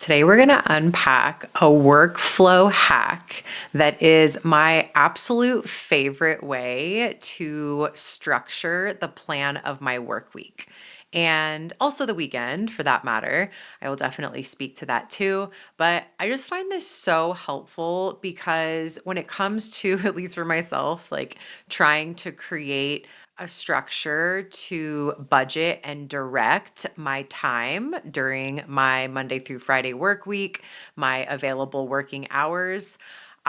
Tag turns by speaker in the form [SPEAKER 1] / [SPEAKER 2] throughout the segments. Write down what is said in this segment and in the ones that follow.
[SPEAKER 1] Today, we're going to unpack a workflow hack that is my absolute favorite way to structure the plan of my work week. And also the weekend for that matter. I will definitely speak to that too. But I just find this so helpful because when it comes to, at least for myself, like trying to create a structure to budget and direct my time during my Monday through Friday work week, my available working hours.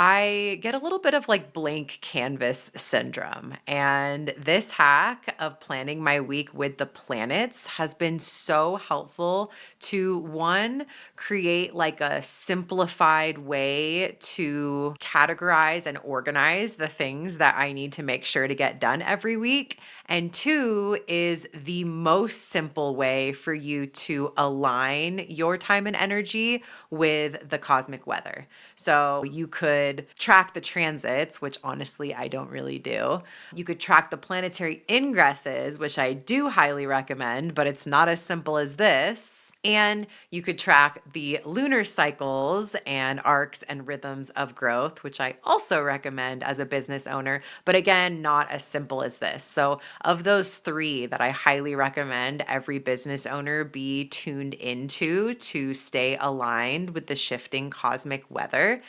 [SPEAKER 1] I get a little bit of like blank canvas syndrome. And this hack of planning my week with the planets has been so helpful to one, create like a simplified way to categorize and organize the things that I need to make sure to get done every week. And two is the most simple way for you to align your time and energy with the cosmic weather. So you could track the transits, which honestly I don't really do. You could track the planetary ingresses, which I do highly recommend, but it's not as simple as this. And you could track the lunar cycles and arcs and rhythms of growth, which I also recommend as a business owner, but again, not as simple as this. So, of those three that I highly recommend every business owner be tuned into to stay aligned with the shifting cosmic weather,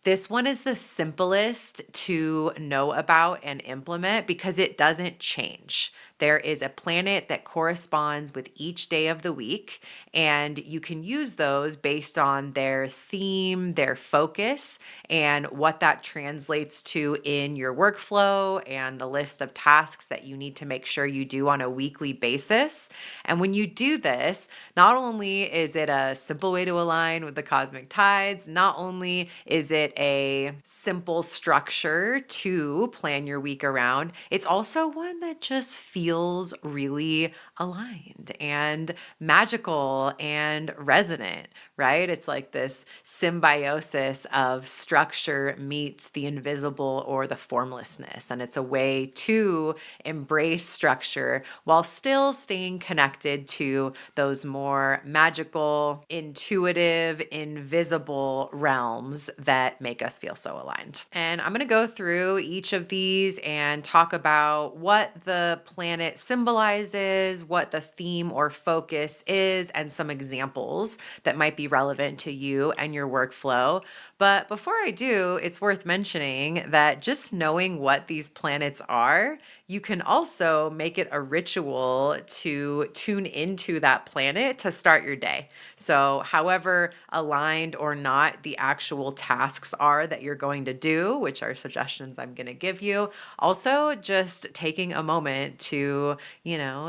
[SPEAKER 1] this one is the simplest to know about and implement because it doesn't change. There is a planet that corresponds with each day of the week, and you can use those based on their theme, their focus, and what that translates to in your workflow and the list of tasks that you need to make sure you do on a weekly basis. And when you do this, not only is it a simple way to align with the cosmic tides, not only is it a simple structure to plan your week around, it's also one that just feels really aligned and magical and resonant, right? It's like this symbiosis of structure meets the invisible or the formlessness. And it's a way to embrace structure while still staying connected to those more magical, intuitive, invisible realms that make us feel so aligned. And I'm going to go through each of these and talk about what the planet symbolizes, what the theme or focus is, and some examples that might be relevant to you and your workflow. But before I do, it's worth mentioning that just knowing what these planets are, you can also make it a ritual to tune into that planet to start your day. So, however aligned or not the actual tasks are that you're going to do, which are suggestions I'm going to give you, also just taking a moment to,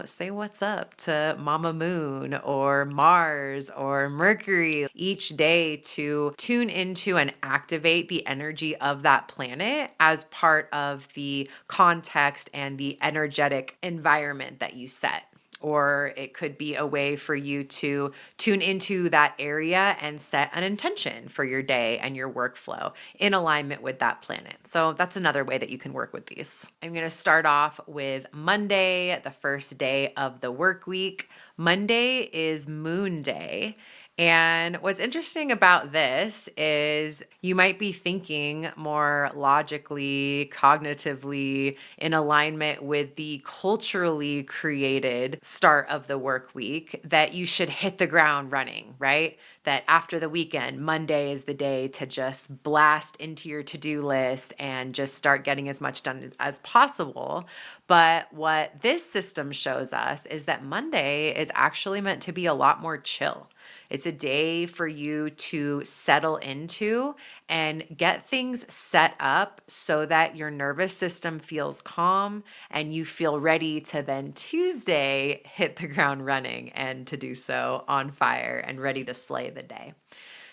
[SPEAKER 1] say what's up to Mama Moon or Mars or Mercury each day to tune into and activate the energy of that planet as part of the context and the energetic environment that you set. Or it could be a way for you to tune into that area and set an intention for your day and your workflow in alignment with that planet. So that's another way that you can work with these. I'm going to start off with Monday, the first day of the work week. Monday is Moon Day. And what's interesting about this is you might be thinking more logically, cognitively, in alignment with the culturally created start of the work week, that you should hit the ground running, right? That after the weekend, Monday is the day to just blast into your to-do list and just start getting as much done as possible. But what this system shows us is that Monday is actually meant to be a lot more chill. It's a day for you to settle into and get things set up so that your nervous system feels calm and you feel ready to then Tuesday hit the ground running and to do so on fire and ready to slay the day.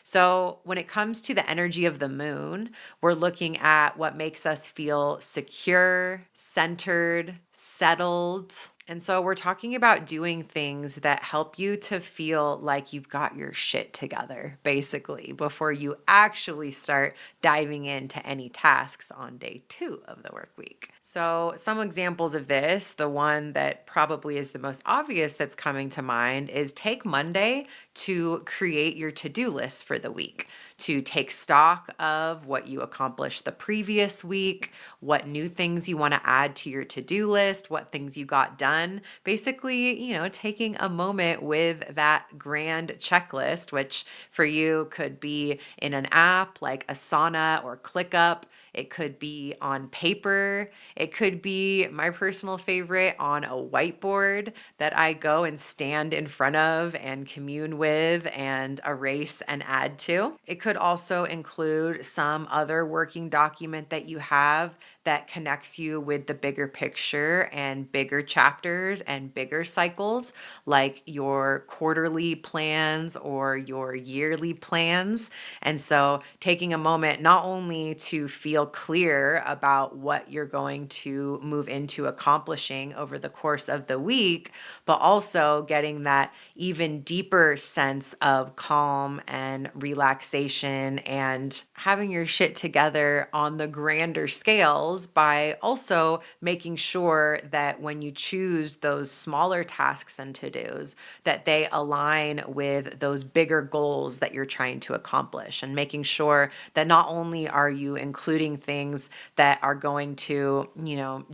[SPEAKER 1] So, when it comes to the energy of the moon, we're looking at what makes us feel secure, centered, settled. And so, we're talking about doing things that help you to feel like you've got your shit together, basically, before you actually start diving into any tasks on day 2 of the work week. So, some examples of this, the one that probably is the most obvious that's coming to mind is take Monday to create your to-do list for the week, to take stock of what you accomplished the previous week, what new things you want to add to your to-do list, what things you got done. Basically, taking a moment with that grand checklist, which for you could be in an app like Asana or ClickUp. It could be on paper. It could be my personal favorite on a whiteboard that I go and stand in front of and commune with and erase and add to. It could also include some other working document that you have that connects you with the bigger picture and bigger chapters and bigger cycles, like your quarterly plans or your yearly plans. And so taking a moment not only to feel clear about what you're going to move into accomplishing over the course of the week, but also getting that even deeper sense of calm and relaxation and having your shit together on the grander scales by also making sure that when you choose those smaller tasks and to-dos, that they align with those bigger goals that you're trying to accomplish, and making sure that not only are you including things that are going to,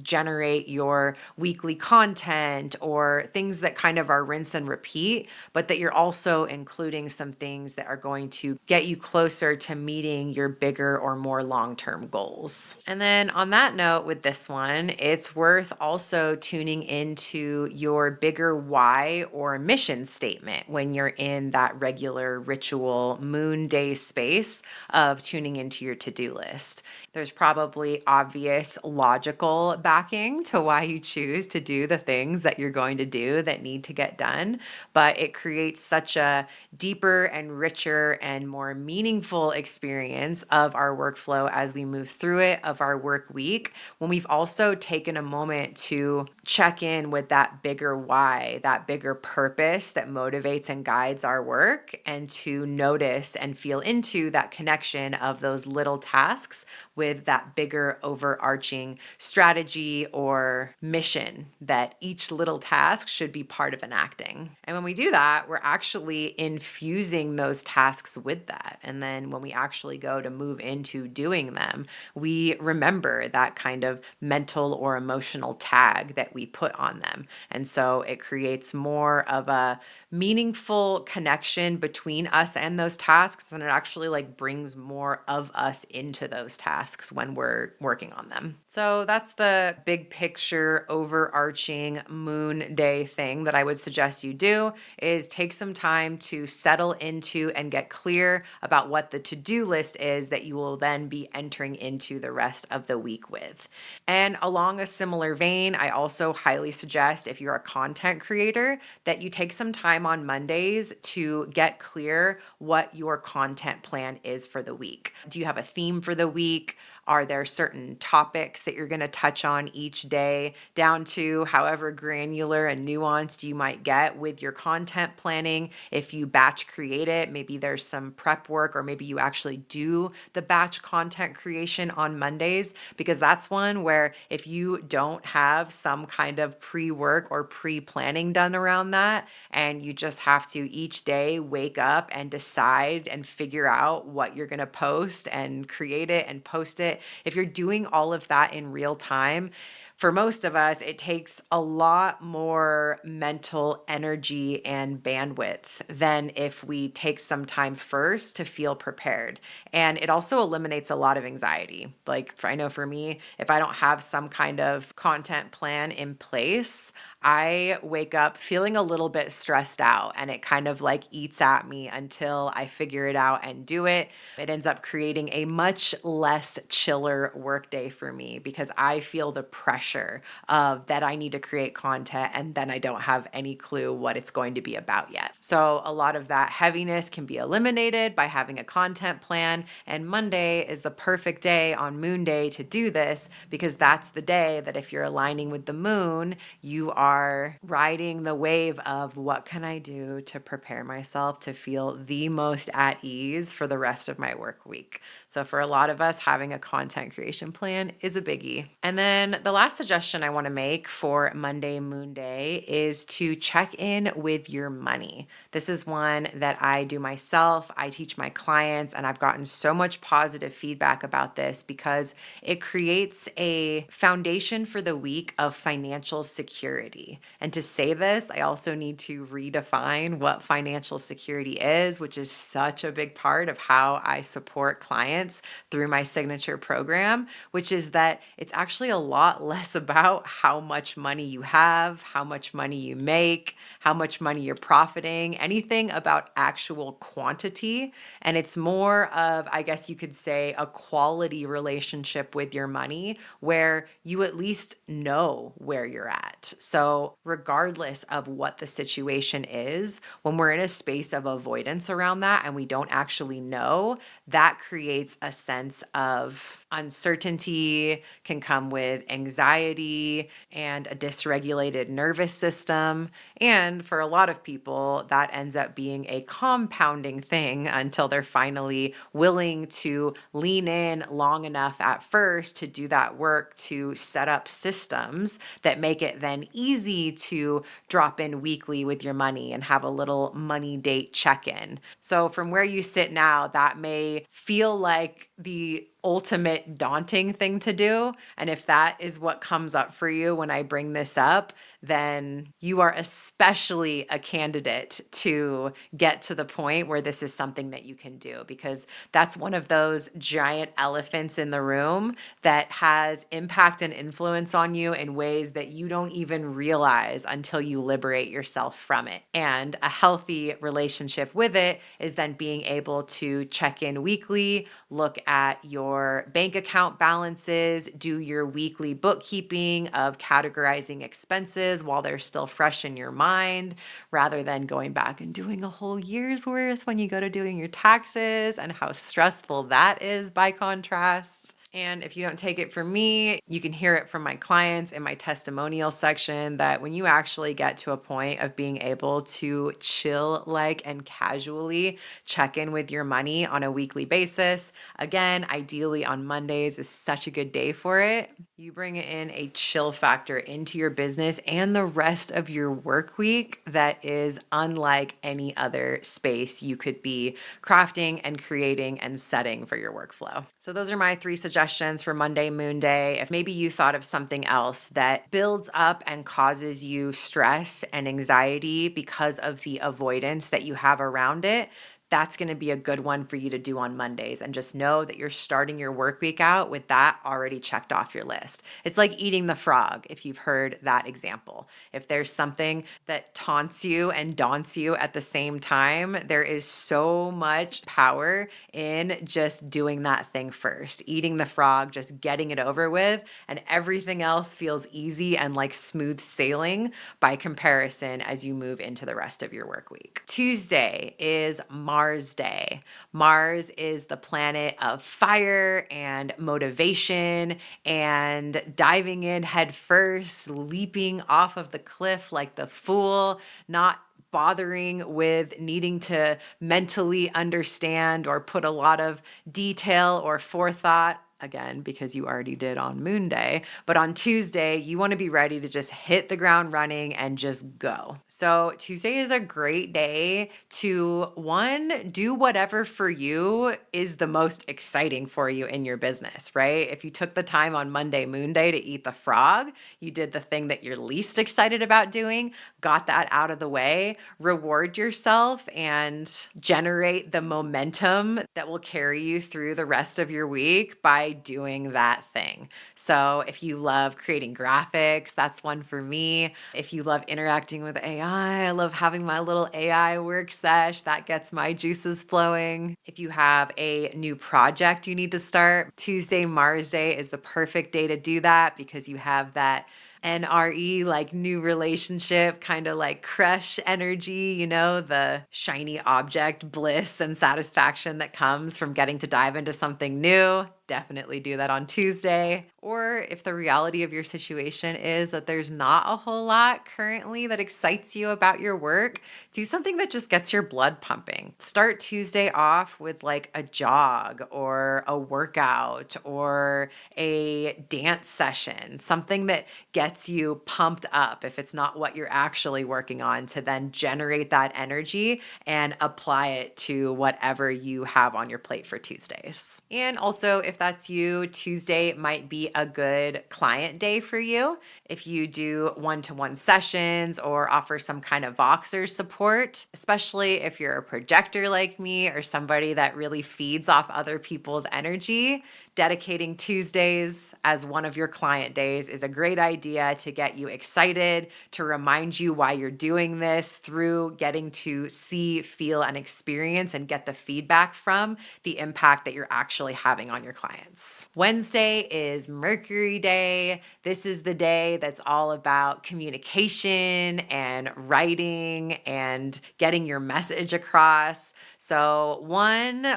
[SPEAKER 1] generate your weekly content or things that kind of are rinse and repeat, but that you're also including some things that are going to get you closer to meeting your bigger or more long-term goals. And then on that note, with this one, it's worth also tuning into your bigger why or mission statement when you're in that regular ritual moon day space of tuning into your to-do list. There's probably obvious logical backing to why you choose to do the things that you're going to do that need to get done, but it creates such a deeper and richer and more meaningful experience of our workflow as we move through it, of our work week, when we've also taken a moment to check in with that bigger why, that bigger purpose that motivates and guides our work, and to notice and feel into that connection of those little tasks with that bigger overarching strategy or mission that each little task should be part of enacting. And when we do that, we're actually infusing those tasks with that. And then when we actually go to move into doing them, we remember that kind of mental or emotional tag that we put on them. And so it creates more of a meaningful connection between us and those tasks, and it actually brings more of us into those tasks when we're working on them. So that's the big picture overarching moon day thing that I would suggest you do, is take some time to settle into and get clear about what the to-do list is that you will then be entering into the rest of the week with. And along a similar vein, I also highly suggest, if you're a content creator, that you take some time on Mondays to get clear what your content plan is for the week. Do you have a theme for the week? Are there certain topics that you're going to touch on each day, down to however granular and nuanced you might get with your content planning? If you batch create it, maybe there's some prep work, or maybe you actually do the batch content creation on Mondays, because that's one where if you don't have some kind of pre-work or pre-planning done around that, and you just have to each day wake up and decide and figure out what you're going to post and create it and post it, if you're doing all of that in real time, for most of us, it takes a lot more mental energy and bandwidth than if we take some time first to feel prepared. And it also eliminates a lot of anxiety. I know for me, if I don't have some kind of content plan in place, I wake up feeling a little bit stressed out, and it kind of eats at me until I figure it out and do it. It ends up creating a much less chiller workday for me, because I feel the pressure of that I need to create content, and then I don't have any clue what it's going to be about yet. So a lot of that heaviness can be eliminated by having a content plan, and Monday is the perfect day on Moon Day to do this, because that's the day that, if you're aligning with the moon, you are are riding the wave of what can I do to prepare myself to feel the most at ease for the rest of my work week. So for a lot of us, having a content creation plan is a biggie. And then the last suggestion I want to make for Monday Moon Day is to check in with your money. This is one that I do myself. I teach my clients, and I've gotten so much positive feedback about this because it creates a foundation for the week of financial security. And to say this, I also need to redefine what financial security is, which is such a big part of how I support clients through my signature program, which is that it's actually a lot less about how much money you have, how much money you make, how much money you're profiting, anything about actual quantity. And it's more of, I guess you could say, a quality relationship with your money where you at least know where you're at. So, regardless of what the situation is, when we're in a space of avoidance around that and we don't actually know, that creates a sense of uncertainty, can come with anxiety and a dysregulated nervous system. And for a lot of people, that ends up being a compounding thing until they're finally willing to lean in long enough at first to do that work to set up systems that make it then easy to drop in weekly with your money and have a little money date check-in. So from where you sit now, that may feel like the ultimate daunting thing to do. And if that is what comes up for you when I bring this up, then you are especially a candidate to get to the point where this is something that you can do, because that's one of those giant elephants in the room that has impact and influence on you in ways that you don't even realize until you liberate yourself from it. And a healthy relationship with it is then being able to check in weekly, look at your bank account balances, do your weekly bookkeeping of categorizing expenses while they're still fresh in your mind, rather than going back and doing a whole year's worth when you go to doing your taxes, and how stressful that is by contrast. And if you don't take it from me, you can hear it from my clients in my testimonial section that when you actually get to a point of being able to chill like and casually check in with your money on a weekly basis, again, ideally on Mondays is such a good day for it. You bring in a chill factor into your business and the rest of your work week that is unlike any other space you could be crafting and creating and setting for your workflow. So those are my 3 suggestions for Monday Moon Day. If maybe you thought of something else that builds up and causes you stress and anxiety because of the avoidance that you have around it, that's going to be a good one for you to do on Mondays. And just know that you're starting your work week out with that already checked off your list. It's like eating the frog, if you've heard that example. If there's something that taunts you and daunts you at the same time, there is so much power in just doing that thing first, eating the frog, just getting it over with, and everything else feels easy and like smooth sailing by comparison as you move into the rest of your work week. Tuesday is Mars Day. Mars is the planet of fire and motivation and diving in head first, leaping off of the cliff like the fool, not bothering with needing to mentally understand or put a lot of detail or forethought. Again, because you already did on Moon Day. But on Tuesday, you want to be ready to just hit the ground running and just go. So Tuesday is a great day to, one, do whatever for you is the most exciting for you in your business, right? If you took the time on Monday Moon Day to eat the frog, you did the thing that you're least excited about doing, got that out of the way, reward yourself and generate the momentum that will carry you through the rest of your week by doing that thing. So if you love creating graphics, that's one for me. If you love interacting with AI, I love having my little AI work sesh. That gets my juices flowing. If you have a new project you need to start, Tuesday, Mars Day is the perfect day to do that because you have that NRE, like new relationship, kind of like crush energy, the shiny object bliss and satisfaction that comes from getting to dive into something new. definitely do that on Tuesday. Or if the reality of your situation is that there's not a whole lot currently that excites you about your work, do something that just gets your blood pumping. Start Tuesday off with like a jog or a workout or a dance session, something that gets you pumped up if it's not what you're actually working on, to then generate that energy and apply it to whatever you have on your plate for Tuesdays. And also, if that's you, Tuesday might be a good client day for you. If you do one-to-one sessions or offer some kind of Voxer support, especially if you're a projector like me or somebody that really feeds off other people's energy, dedicating Tuesdays as one of your client days is a great idea to get you excited, to remind you why you're doing this through getting to see, feel, and experience and get the feedback from the impact that you're actually having on your clients. Wednesday is Mercury Day. This is the day that's all about communication and writing and getting your message across. So,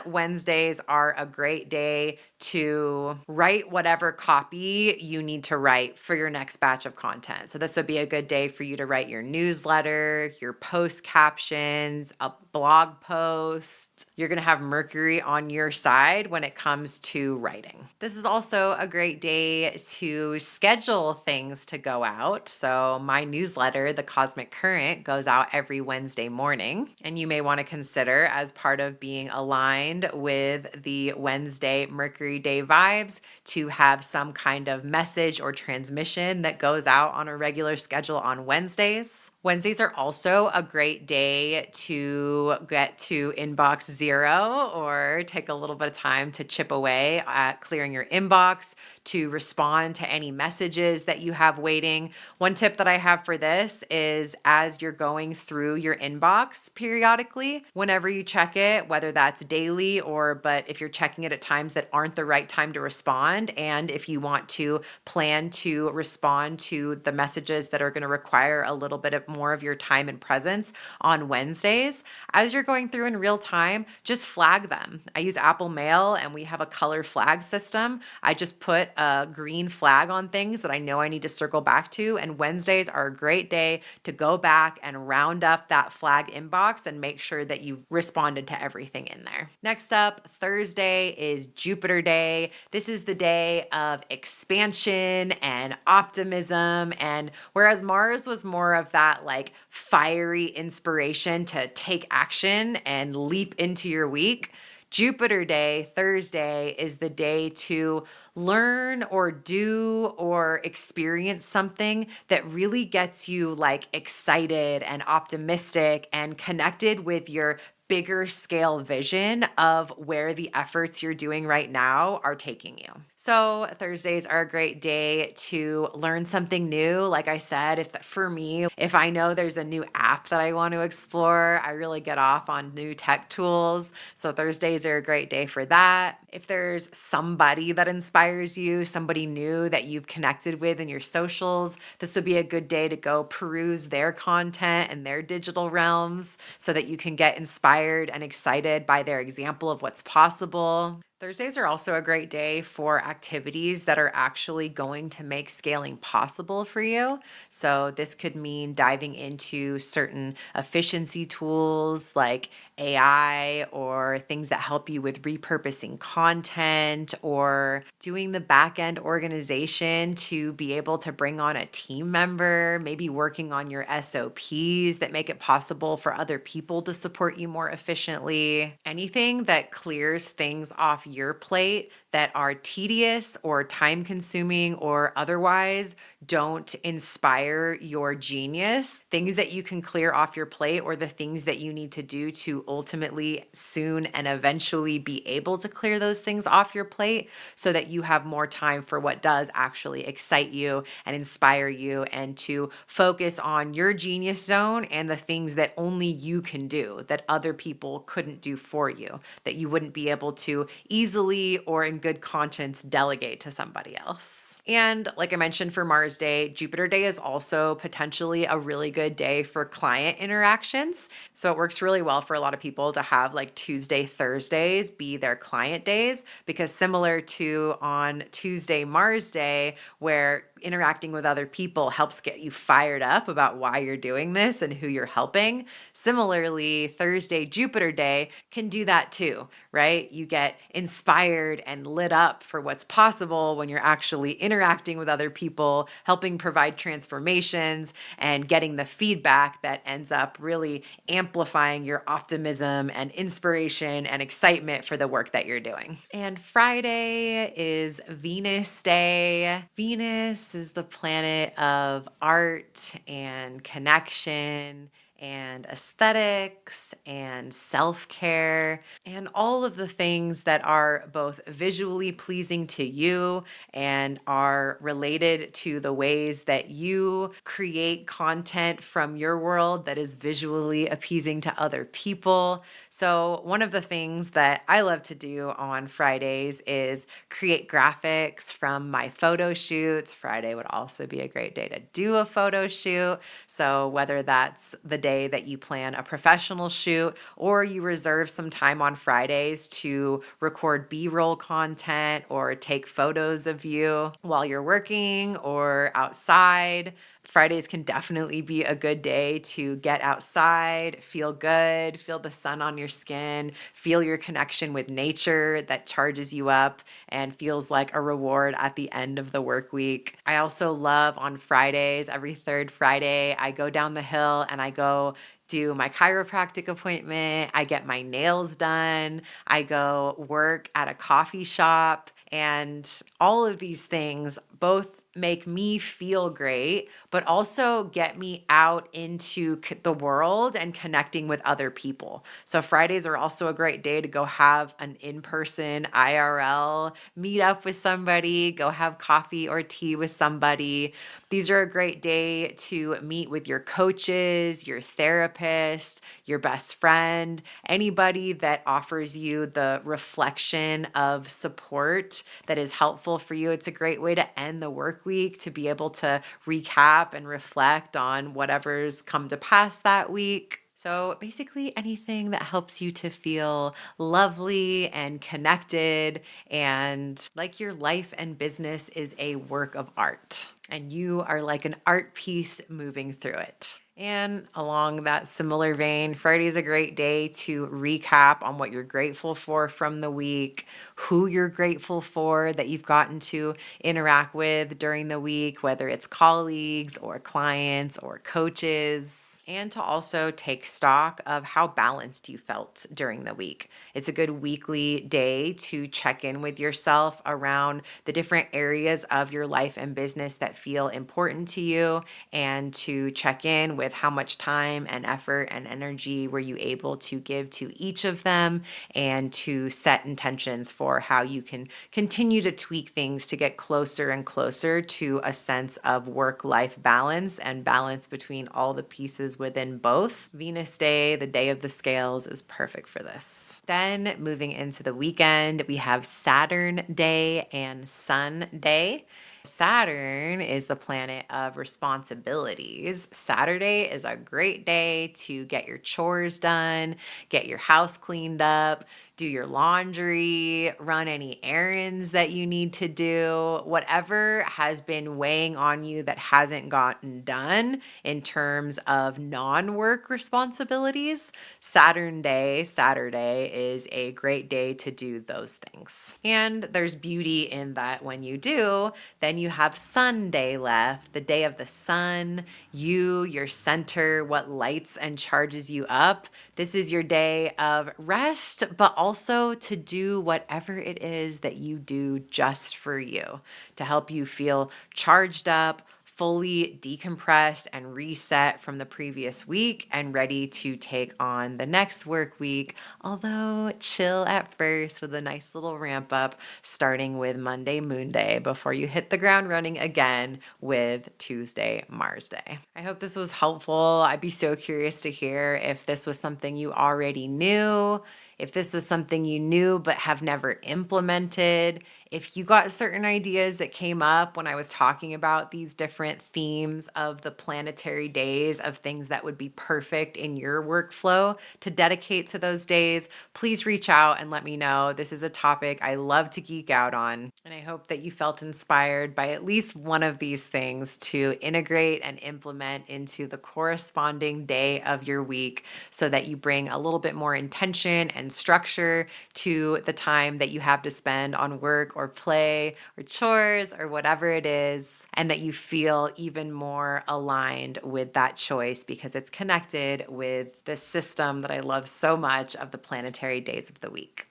[SPEAKER 1] Wednesdays are a great day to write whatever copy you need to write for your next batch of content. So, this would be a good day for you to write your newsletter, your post captions, a blog post. You're going to have Mercury on your side when it comes to writing. This is also a great day to schedule things to go out. So, my newsletter, The Cosmic Current, goes out every Wednesday morning. And you may want to consider, as part of being aligned with the Wednesday Mercury Day vibes, to have some kind of message or transmission that goes out on a regular schedule on Wednesdays. Wednesdays are also a great day to get to inbox zero or take a little bit of time to chip away at clearing your inbox, to respond to any messages that you have waiting. One tip that I have for this is, as you're going through your inbox periodically, whenever you check it, whether that's daily but if you're checking it at times that aren't the right time to respond, and if you want to plan to respond to the messages that are going to require a little bit of more of your time and presence on Wednesdays, as you're going through in real time, just flag them. I use Apple Mail and we have a color flag system. I just put a green flag on things that I know I need to circle back to, and Wednesdays are a great day to go back and round up that flag inbox and make sure that you've responded to everything in there. Next up, Thursday is Jupiter Day. This is the day of expansion and optimism, and whereas Mars was more of that like fiery inspiration to take action and leap into your week, Jupiter Day, Thursday, is the day to learn or do or experience something that really gets you like excited and optimistic and connected with your bigger scale vision of where the efforts you're doing right now are taking you. So Thursdays are a great day to learn something new. Like I said, for me, if I know there's a new app that I want to explore, I really get off on new tech tools. So Thursdays are a great day for that. If there's somebody that inspires you, somebody new that you've connected with in your socials, this would be a good day to go peruse their content and their digital realms so that you can get inspired and excited by their example of what's possible. Thursdays are also a great day for activities that are actually going to make scaling possible for you. So this could mean diving into certain efficiency tools like AI, or things that help you with repurposing content, or doing the back end organization to be able to bring on a team member, maybe working on your SOPs that make it possible for other people to support you more efficiently. Anything that clears things off your plate that are tedious or time consuming or otherwise don't inspire your genius, things that you can clear off your plate, or the things that you need to do to ultimately soon and eventually be able to clear those things off your plate so that you have more time for what does actually excite you and inspire you, and to focus on your genius zone and the things that only you can do, that other people couldn't do for you, that you wouldn't be able to easily easily or in good conscience delegate to somebody else. And like I mentioned for Mars Day, Jupiter Day is also potentially a really good day for client interactions. So it works really well for a lot of people to have like Tuesday, Thursdays be their client days, because similar to on Tuesday, Mars Day, where interacting with other people helps get you fired up about why you're doing this and who you're helping. Similarly, Thursday, Jupiter Day can do that too, right? You get inspired and lit up for what's possible when you're actually interacting with other people, helping provide transformations and getting the feedback that ends up really amplifying your optimism and inspiration and excitement for the work that you're doing. And Friday is Venus Day. Venus is the planet of art and connection and aesthetics and self-care and all of the things that are both visually pleasing to you and are related to the ways that you create content from your world that is visually appeasing to other people. So one of the things that I love to do on Fridays is create graphics from my photo shoots. Friday would also be a great day to do a photo shoot. So whether that's the day that you plan a professional shoot or you reserve some time on Fridays to record B-roll content or take photos of you while you're working or outside, Fridays can definitely be a good day to get outside, feel good, feel the sun on your skin, feel your connection with nature that charges you up and feels like a reward at the end of the work week. I also love on Fridays, every third Friday, I go down the hill and I go do my chiropractic appointment. I get my nails done. I go work at a coffee shop. And all of these things both make me feel great, but also get me out into the world and connecting with other people. So Fridays are also a great day to go have an in-person IRL, meet up with somebody, go have coffee or tea with somebody. These are a great day to meet with your coaches, your therapist, your best friend, anybody that offers you the reflection of support that is helpful for you. It's a great way to end the work week, to be able to recap and reflect on whatever's come to pass that week. So basically anything that helps you to feel lovely and connected and like your life and business is a work of art and you are like an art piece moving through it. And along that similar vein, Friday is a great day to recap on what you're grateful for from the week, who you're grateful for that you've gotten to interact with during the week, whether it's colleagues or clients or coaches. And to also take stock of how balanced you felt during the week. It's a good weekly day to check in with yourself around the different areas of your life and business that feel important to you, and to check in with how much time and effort and energy were you able to give to each of them, and to set intentions for how you can continue to tweak things to get closer and closer to a sense of work-life balance and balance between all the pieces within both. Venus Day, the day of the scales, is perfect for this. Then moving into the weekend, we have Saturn Day and Sun Day. Saturn is the planet of responsibilities. Saturday is a great day to get your chores done, get your house cleaned up, do your laundry, run any errands that you need to do, whatever has been weighing on you that hasn't gotten done in terms of non-work responsibilities. Saturday is a great day to do those things. And there's beauty in that when you do, then you have Sunday left, the day of the sun, your center, what lights and charges you up. This is your day of rest, but also to do whatever it is that you do just for you, to help you feel charged up, fully decompressed and reset from the previous week and ready to take on the next work week, although chill at first with a nice little ramp up starting with Monday Moon Day before you hit the ground running again with Tuesday Mars Day. I hope this was helpful. I'd be so curious to hear if this was something you already knew, if this was something you knew but have never implemented, if you got certain ideas that came up when I was talking about these different themes of the planetary days of things that would be perfect in your workflow to dedicate to those days, please reach out and let me know. This is a topic I love to geek out on. And I hope that you felt inspired by at least one of these things to integrate and implement into the corresponding day of your week so that you bring a little bit more intention and structure to the time that you have to spend on work or play or chores or whatever it is, and that you feel even more aligned with that choice because it's connected with the system that I love so much of the planetary days of the week.